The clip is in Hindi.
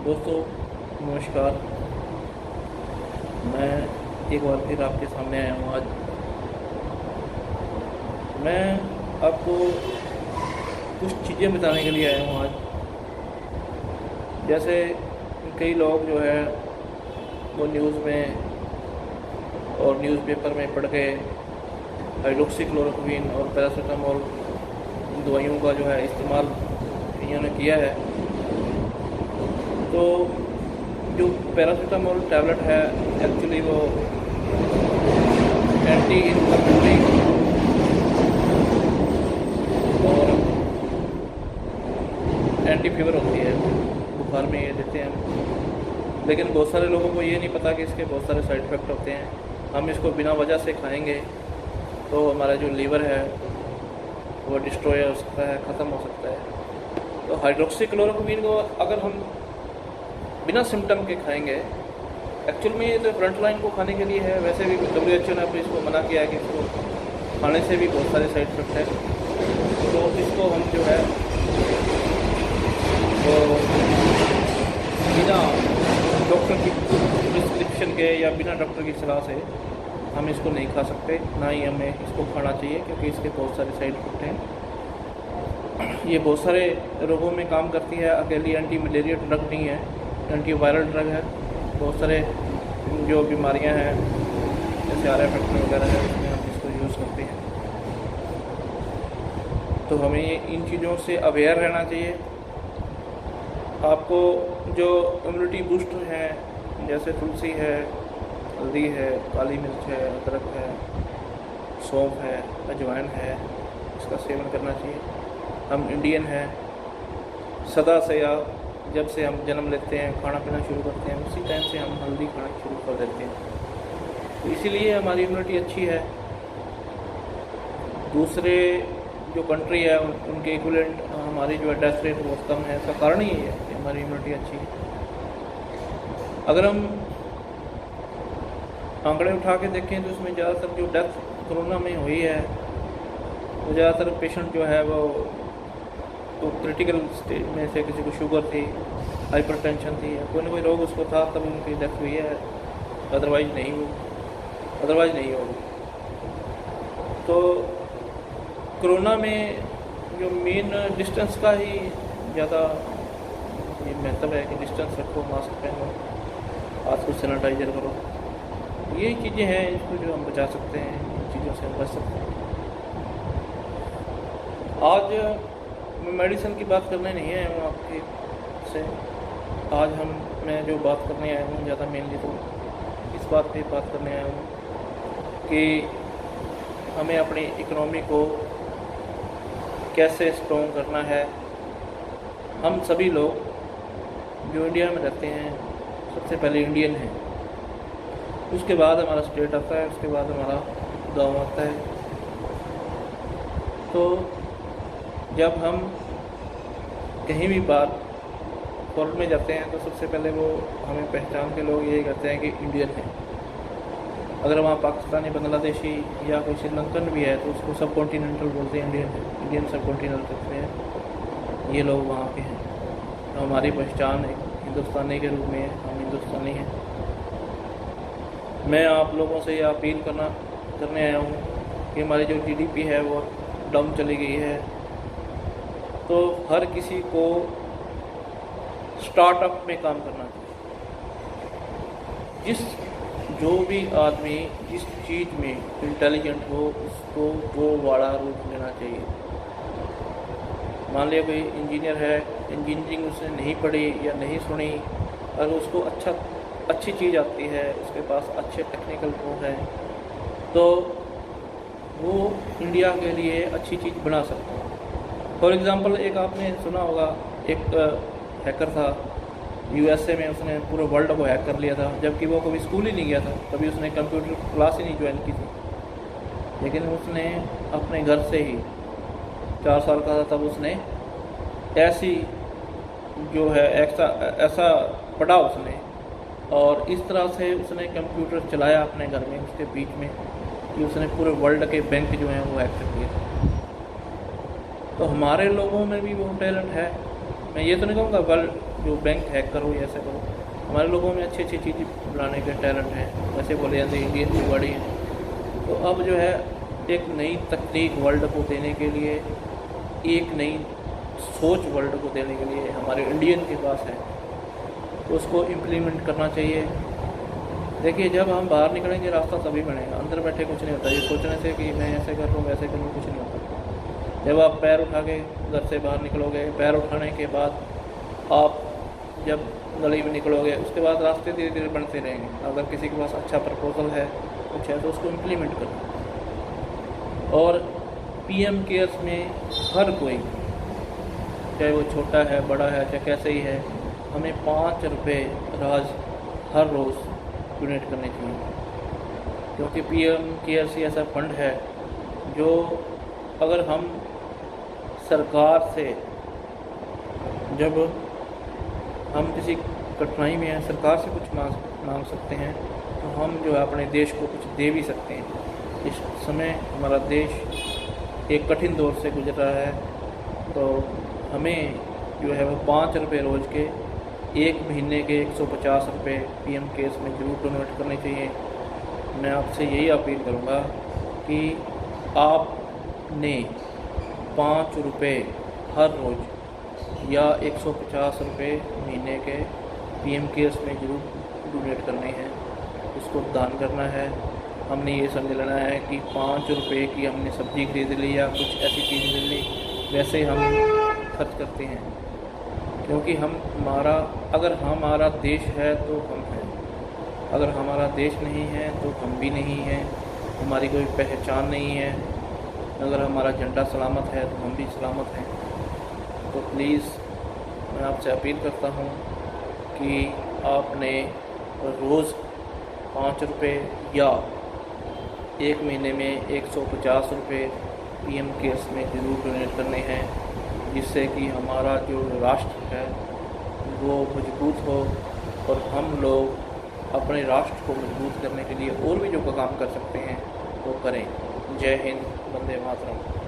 दोस्तों नमस्कार। मैं एक बार फिर आपके सामने आया हूँ। आज मैं आपको कुछ चीज़ें बताने के लिए आया हूँ। आज जैसे कई लोग जो है वो न्यूज़ में और न्यूज़पेपर में पढ़ के हाइड्रोक्सीक्लोरोक्विन और पैरासीटामोल दवाइयों का जो है इस्तेमाल इन्होंने किया है। तो जो पैरासीटामोल टैबलेट है एक्चुअली वो एंटी इन्फ्लेमेटरी और एंटी फीवर होती है, बुखार में ये देते हैं। लेकिन बहुत सारे लोगों को ये नहीं पता कि इसके बहुत सारे साइड इफ़ेक्ट होते हैं। हम इसको बिना वजह से खाएंगे तो हमारा जो लीवर है वो डिस्ट्रॉय हो सकता है, ख़त्म हो सकता है। तो हाइड्रोक्सीक्लोरोक्विन को अगर हम बिना सिम्टम के खाएंगे, एक्चुअल में ये तो फ्रंट लाइन को खाने के लिए है। वैसे भी WHO ने इसको मना किया है कि इसको खाने से भी बहुत सारे साइड इफेक्ट है। तो इसको हम जो है वो बिना डॉक्टर की प्रिस्क्रिप्शन के या बिना डॉक्टर की सलाह से हम इसको नहीं खा सकते, ना ही हमें इसको खाना चाहिए, क्योंकि इसके बहुत सारे साइड इफेक्ट हैं। ये बहुत सारे रोगों में काम करती है। अकेली एंटी मलेरिया ड्रग नहीं है, एंटीवायरल ड्रग है। बहुत सारे जो बीमारियां हैं जैसे RF फैक्टर वगैरह है उसमें हम इसको यूज़ करते हैं। तो हमें इन चीज़ों से अवेयर रहना चाहिए। आपको जो इम्यूनिटी बूस्टर हैं जैसे तुलसी है, हल्दी है, काली मिर्च है, अदरक है, सौंफ है, अजवाइन है, इसका सेवन करना चाहिए। हम इंडियन हैं, सदा से या जब से हम जन्म लेते हैं खाना पीना शुरू करते हैं उसी टाइम से हम हेल्दी खाना शुरू कर देते हैं। तो इसीलिए हमारी इम्यूनिटी अच्छी है। दूसरे जो कंट्री है उनके इक्विवेलेंट हमारी जो डेथ रेट बहुत कम है। इसका कारण ही है कि हमारी इम्यूनिटी अच्छी है। अगर हम आंकड़े उठा के देखें तो उसमें ज़्यादातर जो डेथ कोरोना में हुई है वो ज़्यादातर पेशेंट जो है वो तो क्रिटिकल स्टेज में से किसी को शुगर थी, हाइपरटेंशन थी, या कोई ना कोई रोग उसको था, तब उनकी डेथ हुई है। अदरवाइज नहीं होगी। तो कोरोना में जो मेन डिस्टेंस का ही ज़्यादा ये महत्व है कि डिस्टेंस रखो, मास्क पहनो, हाथ को सैनिटाइजर करो। ये चीज़ें हैं इसको जो हम बचा सकते हैं, इन चीज़ों से हम बच सकते हैं। आज मैं मेडिसिन की बात करने नहीं आया हूँ आपके से। आज मैं जो बात करने आया हूँ ज़्यादा मेनली तो इस बात पे बात करने आया हूँ कि हमें अपनी इकोनॉमी को कैसे स्ट्रॉन्ग करना है। हम सभी लोग जो इंडिया में रहते हैं सबसे पहले इंडियन हैं, उसके बाद हमारा स्टेट आता है, उसके बाद हमारा गांव आता है। तो जब हम कहीं भी बाहर फॉरेन में जाते हैं तो सबसे पहले वो हमें पहचान के लोग यही कहते हैं कि इंडियन है। अगर वहाँ पाकिस्तानी, बांग्लादेशी या कोई श्रीलंकन भी है तो उसको सब कॉन्टिनेंटल बोलते हैं, इंडियन सब कॉन्टिनेंटल कहते हैं। ये लोग वहाँ के हैं। तो हमारी पहचान एक हिंदुस्तानी के रूप में है, हम हिंदुस्तानी हैं। मैं आप लोगों से ये अपील करने आया हूँ कि हमारी जो GDP है वो डाउन चली गई है। तो हर किसी को स्टार्टअप में काम करना चाहिए। जो भी आदमी जिस चीज़ में इंटेलिजेंट हो उसको वो बड़ा रूप लेना चाहिए। मान लिया कोई इंजीनियर है, इंजीनियरिंग उसने नहीं पढ़ी या नहीं सुनी, अगर उसको अच्छी चीज़ आती है, उसके पास अच्छे टेक्निकल वो है, तो वो इंडिया के लिए अच्छी चीज़ बना सकता है। फॉर एग्ज़ाम्पल एक आपने सुना होगा, एक हैकर था USA में, उसने पूरे वर्ल्ड को हैक कर लिया था, जबकि वो कभी स्कूल ही नहीं गया था, कभी उसने कंप्यूटर क्लास ही नहीं ज्वाइन की थी। लेकिन उसने अपने घर से ही 4 साल का था तब उसने ऐसी जो है ऐसा पढ़ा उसने, और इस तरह से उसने कंप्यूटर चलाया अपने घर में उसके बीच में कि उसने पूरे वर्ल्ड के बैंक जो हैं वो हैक कर दिए। तो हमारे लोगों में भी वो टैलेंट है। मैं ये तो नहीं कहूँगा जो बैंक हैक करो या ऐसा करो। हमारे लोगों में अच्छी अच्छी चीज़ बनाने के टैलेंट हैं, वैसे बोले जाते हैं इंडियन जुगाड़ी हैं। तो अब जो है एक नई तकनीक वर्ल्ड को देने के लिए, एक नई सोच वर्ल्ड को देने के लिए हमारे इंडियन के पास है, तो उसको इम्प्लीमेंट करना चाहिए। देखिए, जब हम बाहर निकलेंगे रास्ता तभी बनेगा, अंदर बैठे कुछ नहीं होता। ये सोचने से कि मैं ऐसे कर लूँ वैसे कर लूँ, कुछ नहीं होता। जब आप पैर उठा के घर से बाहर निकलोगे, पैर उठाने के बाद आप जब गली में निकलोगे, उसके बाद रास्ते धीरे धीरे बनते रहेंगे। अगर किसी के पास अच्छा प्रपोजल है, कुछ है, तो उसको इम्प्लीमेंट करो। और पीएम केयर्स में हर कोई, चाहे वो छोटा है बड़ा है चाहे कैसे ही है, हमें 5 रुपये हर रोज़ डोनेट करने चाहिए। क्योंकि पीएम केयर्स ही ऐसा फंड है जो अगर हम सरकार से, जब हम किसी कठिनाई में हैं, सरकार से कुछ मांग सकते हैं, तो हम जो है अपने देश को कुछ दे भी सकते हैं। इस समय हमारा देश एक कठिन दौर से गुजर रहा है, तो हमें जो है वो 5 रुपये रोज़ के, एक महीने के 150 रुपये पीएम केयर्स में ज़रूर डोनेट करने चाहिए। मैं आपसे यही अपील करूँगा कि आपने 5 रुपये हर रोज़ या 150 रुपये महीने के पीएम केयर्स में ज़रूर डोनेट करने हैं, उसको दान करना है। हमने ये समझ लेना है कि 5 रुपये की हमने सब्ज़ी खरीद ली या कुछ ऐसी चीज़ खरीद ली, वैसे हम खर्च करते हैं। क्योंकि अगर हमारा देश है तो हम हैं, अगर हमारा देश नहीं है तो हम भी नहीं हैं, हमारी कोई पहचान नहीं है। अगर हमारा झंडा सलामत है तो हम भी सलामत हैं। तो प्लीज़ मैं आपसे अपील करता हूँ कि आपने रोज़ 5 रुपये या एक महीने में 150 रुपये पीएम केयर्स में ज़रूर डोनेट करने हैं, जिससे कि हमारा जो राष्ट्र है वो मजबूत हो और हम लोग अपने राष्ट्र को मजबूत करने के लिए और भी जो काम कर सकते हैं वो करें। जय हिंद, वंदे मातरम।